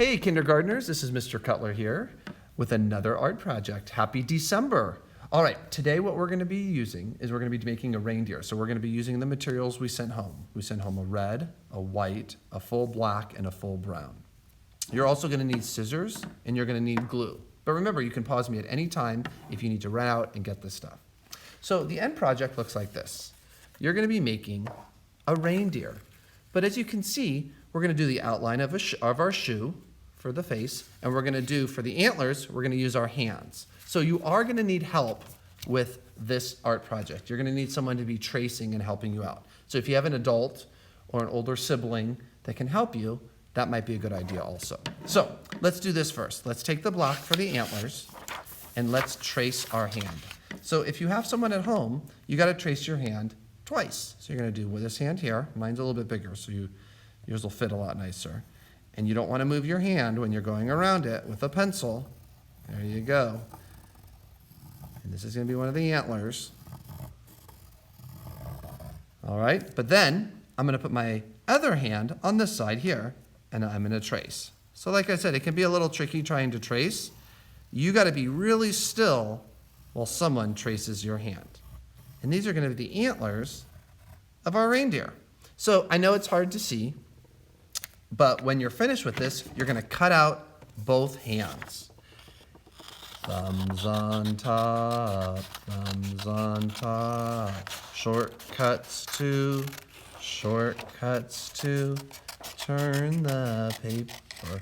Hey kindergartners, this is Mr. Cutler here with another art project. Happy December. All right, today what we're gonna be using is we're gonna be making a reindeer. So we're gonna be using the materials we sent home. We sent home a red, a white, a full black, and a full brown. You're also gonna need scissors and you're gonna need glue. But remember, you can pause me at any time if you need to run out and get this stuff. So the end project looks like this. You're gonna be making a reindeer. But as you can see, we're gonna do the outline of our shoe for the face, and we're gonna do, for the antlers, we're gonna use our hands. So you are gonna need help with this art project. You're gonna need someone to be tracing and helping you out. So if you have an adult or an older sibling that can help you, that might be a good idea also. So let's do this first. Let's take the block for the antlers and let's trace our hand. So if you have someone at home, you gotta trace your hand twice. So you're gonna do with this hand here. Mine's a little bit bigger, so yours will fit a lot nicer. And you don't wanna move your hand when you're going around it with a pencil. There you go. And this is gonna be one of the antlers. All right, but then I'm gonna put my other hand on this side here, and I'm gonna trace. So like I said, it can be a little tricky trying to trace. You gotta be really still while someone traces your hand. And these are gonna be the antlers of our reindeer. So I know it's hard to see, but when you're finished with this, you're gonna cut out both hands. Thumbs on top, shortcuts to, turn the paper,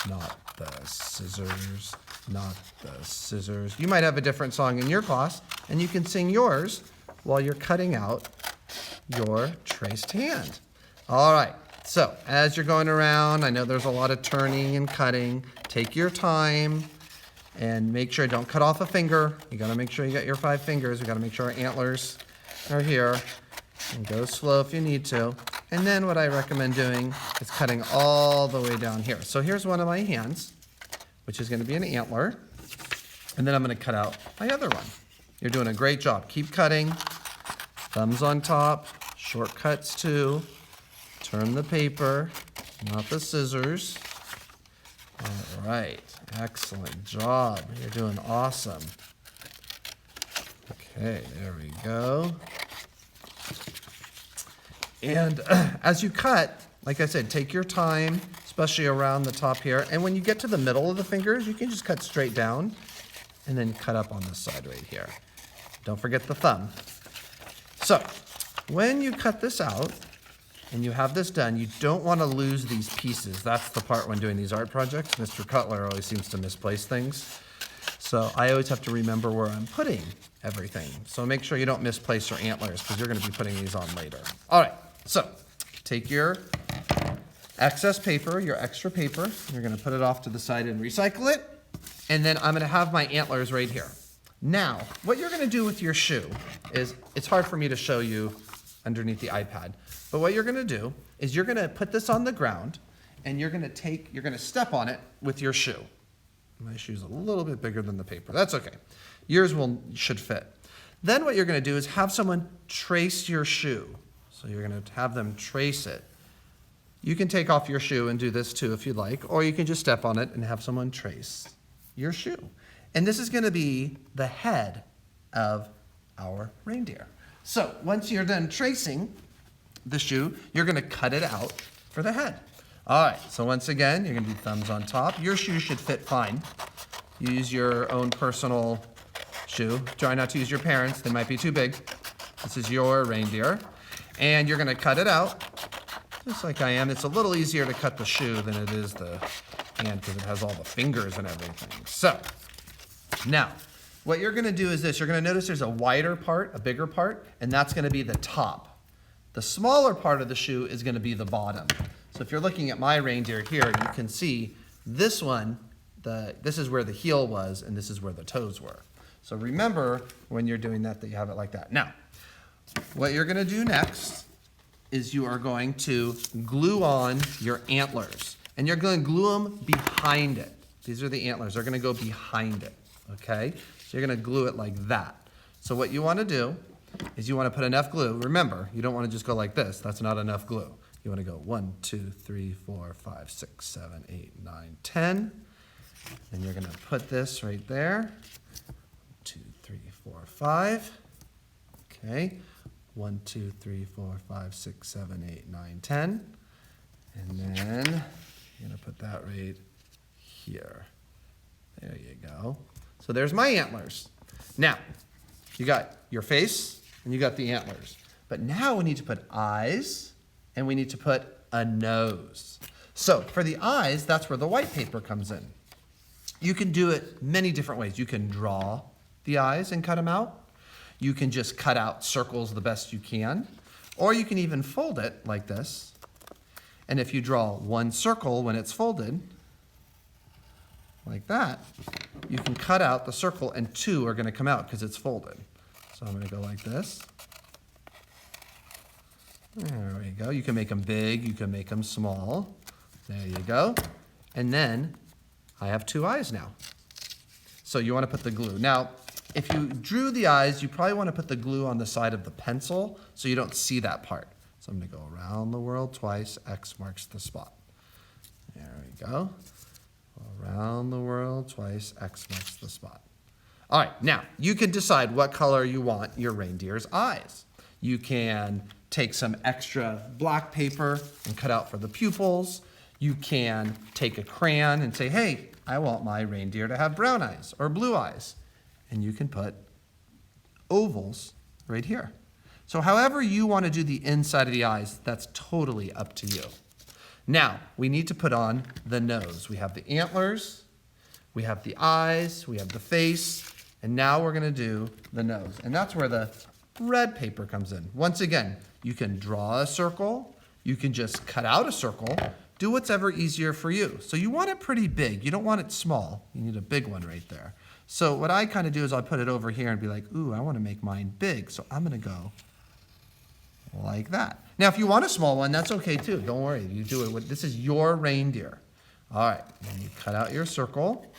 not the scissors. You might have a different song in your class, and you can sing yours while you're cutting out your traced hand. All right, so as you're going around, I know there's a lot of turning and cutting. Take your time and make sure, don't cut off a finger. You gotta make sure you got your 5 fingers. We gotta make sure our antlers are here. And go slow if you need to. And then what I recommend doing is cutting all the way down here. So here's one of my hands, which is gonna be an antler. And then I'm gonna cut out my other one. You're doing a great job. Keep cutting. Thumbs on top, shortcuts too. Turn the paper, not the scissors. All right, excellent job. You're doing awesome. Okay, there we go. And as you cut, like I said, take your time, especially around the top here. And when you get to the middle of the fingers, you can just cut straight down and then cut up on this side right here. Don't forget the thumb. So when you cut this out and you have this done, you don't want to lose these pieces. That's the part when doing these art projects. Mr. Cutler always seems to misplace things. So I always have to remember where I'm putting everything. So make sure you don't misplace your antlers because you're going to be putting these on later. All right, so take your excess paper, your extra paper, you're going to put it off to the side and recycle it. And then I'm going to have my antlers right here. Now, what you're going to do with your shoe is, it's hard for me to show you underneath the iPad, but what you're going to do is you're going to put this on the ground and you're going to step on it with your shoe. My shoe's a little bit bigger than the paper. That's okay. Yours should fit. Then what you're going to do is have someone trace your shoe. So you're going to have them trace it. You can take off your shoe and do this too if you'd like, or you can just step on it and have someone trace your shoe. And this is going to be the head of our reindeer. So once you're done tracing the shoe, you're going to cut it out for the head. All right, so once again, you're gonna do thumbs on top. Your shoe should fit fine. Use your own personal shoe. Try not to use your parents', they might be too big. This is your reindeer. And you're gonna cut it out, just like I am. It's a little easier to cut the shoe than it is the hand because it has all the fingers and everything. So, now, what you're gonna do is this. You're gonna notice there's a wider part, a bigger part, and that's gonna be the top. The smaller part of the shoe is gonna be the bottom. So if you're looking at my reindeer here, you can see this one, this is where the heel was and this is where the toes were. So remember when you're doing that you have it like that. Now, what you're gonna do next is you are going to glue on your antlers and you're gonna glue them behind it. These are the antlers, they're gonna go behind it, okay? So you're gonna glue it like that. So what you wanna do is you wanna put enough glue. Remember, you don't wanna just go like this, that's not enough glue. You want to go 1, 2, 3, 4, 5, 6, 7, 8, 9, 10. And you're going to put this right there. 2, 3, 4, 5. Okay. 1, 2, 3, 4, 5, 6, 7, 8, 9, 10. And then you're going to put that right here. There you go. So there's my antlers. Now, you got your face and you got the antlers. But now we need to put eyes and we need to put a nose. So for the eyes, that's where the white paper comes in. You can do it many different ways. You can draw the eyes and cut them out. You can just cut out circles the best you can. Or you can even fold it like this. And if you draw one circle when it's folded, like that, you can cut out the circle and two are going to come out because it's folded. So I'm going to go like this. There we go. You can make them big, you can make them small. There you go. And then I have two eyes now. So you want to put the glue. Now, if you drew the eyes, you probably want to put the glue on the side of the pencil so you don't see that part. So I'm going to go around the world twice. X marks the spot. There we go. Around the world twice. X marks the spot. All right, now you can decide what color you want your reindeer's eyes. You can take some extra black paper and cut out for the pupils. You can take a crayon and say, hey, I want my reindeer to have brown eyes or blue eyes. And you can put ovals right here. So however you want to do the inside of the eyes, that's totally up to you. Now, we need to put on the nose. We have the antlers, we have the eyes, we have the face, and now we're going to do the nose. And that's where the red paper comes in. Once again, you can draw a circle, you can just cut out a circle, do whatever easier for you. So you want it pretty big. You don't want it small. You need a big one right there. So what I kind of do is I'll put it over here and be like, ooh, I want to make mine big. So I'm going to go like that. Now, if you want a small one, that's okay too. Don't worry. You do it with, this is your reindeer. All right. And you cut out your circle.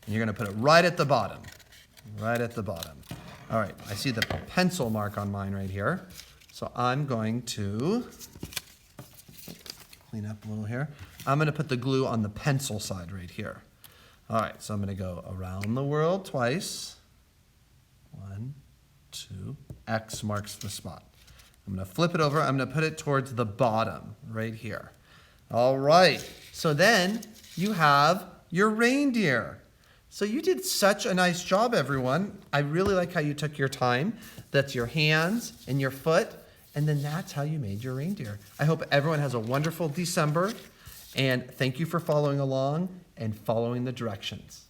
And you're going to put it right at the bottom. Right at the bottom. All right. I see the pencil mark on mine right here. So I'm going to clean up a little here. I'm going to put the glue on the pencil side right here. All right. So I'm going to go around the world twice. 1, 2. X marks the spot. I'm going to flip it over. I'm going to put it towards the bottom right here. All right. So then you have your reindeer. So you did such a nice job, everyone. I really like how you took your time. That's your hands and your foot. And then that's how you made your reindeer. I hope everyone has a wonderful December. And thank you for following along and following the directions.